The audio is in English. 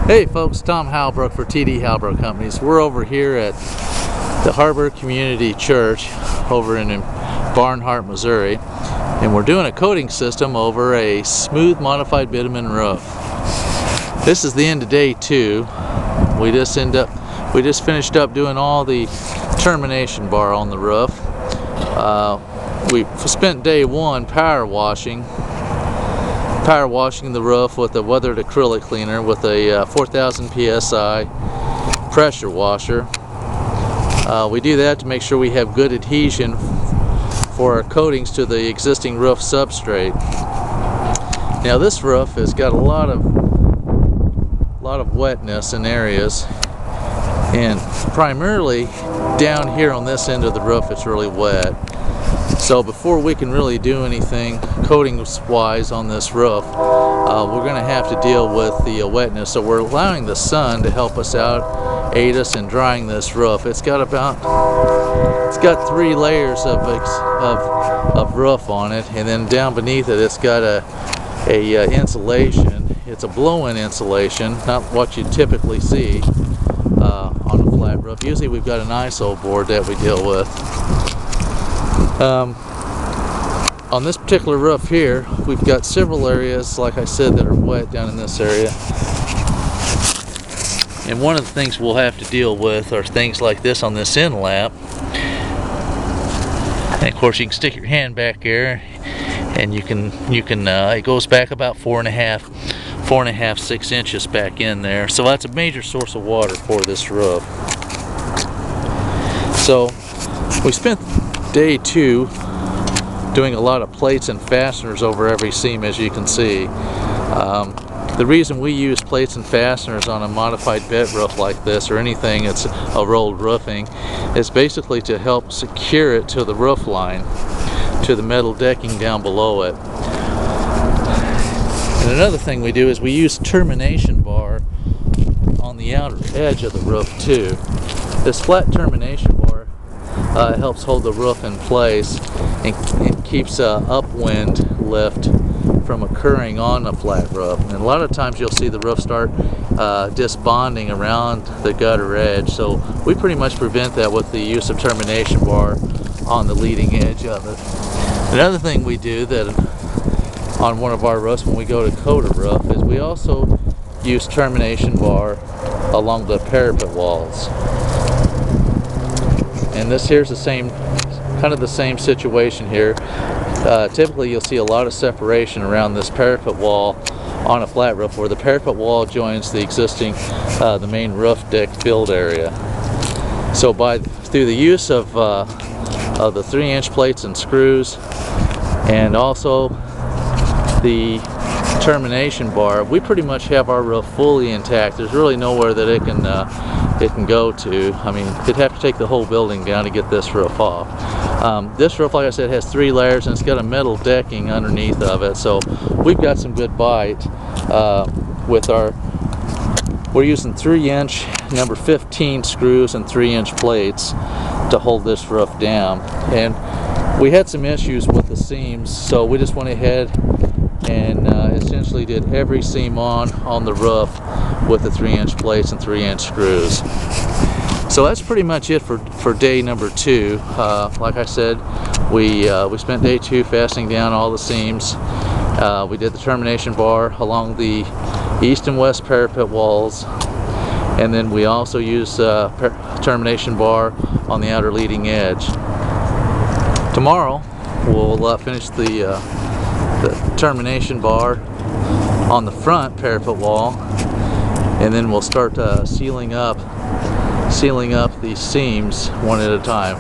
Hey folks, Tom Halbrook for TD Halbrook Companies. We're over here at the Harbor Community Church over in Barnhart, Missouri, and we're doing a coating system over a smooth modified bitumen roof. This is the end of day 2. We just finished up doing all the termination bar on the roof. We spent day 1 power washing the roof with a weathered acrylic cleaner with a 4,000 psi pressure washer. We do that to make sure we have good adhesion for our coatings to the existing roof substrate. Now this roof has got a lot of wetness in areas, and primarily down here on this end of the roof it's really wet. So before we can really do anything coatings wise on this roof, we're going to have to deal with the wetness. So we're allowing the sun to help us out, aid us in drying this roof. It's got 3 layers of roof on it, and then down beneath it it's got a insulation. It's a blow-in insulation, not what you typically see on a flat roof. Usually we've got an ISO board that we deal with. On this particular roof here, we've got several areas, like I said, that are wet down in this area. And one of the things we'll have to deal with are things like this on this end lap. And of course you can stick your hand back there and you can it goes back about 6 inches back in there. So that's a major source of water for this roof. So we spent day 2 doing a lot of plates and fasteners over every seam, as you can see. The reason we use plates and fasteners on a modified bed roof like this, or anything that's a rolled roofing, is basically to help secure it to the roof line, to the metal decking down below it. And another thing we do is we use termination bar on the outer edge of the roof too. This flat termination bar helps hold the roof in place and keeps upwind lift from occurring on a flat roof. And a lot of times you'll see the roof start disbonding around the gutter edge, so we pretty much prevent that with the use of termination bar on the leading edge of it. Another thing we do that on one of our roofs when we go to coat a roof is we also use termination bar along the parapet walls. And this here's the same, kind of the same situation here. Typically you'll see a lot of separation around this parapet wall on a flat roof, where the parapet wall joins the existing the main roof deck build area. So through the use of the 3-inch plates and screws, and also the termination bar, we pretty much have our roof fully intact. There's really nowhere that it can go to. I mean, you'd have to take the whole building down to get this roof off. This roof, like I said, has 3 layers, and it's got a metal decking underneath of it, so we've got some good bite we're using 3-inch number 15 screws and 3-inch plates to hold this roof down. And we had some issues with the seams, so we just went ahead and essentially did every seam on the roof with the 3-inch plates and 3-inch screws. So that's pretty much it for day number 2. Like I said, we spent day 2 fastening down all the seams. We did the termination bar along the east and west parapet walls, and then we also used termination bar on the outer leading edge. Tomorrow we'll finish the termination bar on the front parapet wall, and then we'll start sealing up these seams one at a time.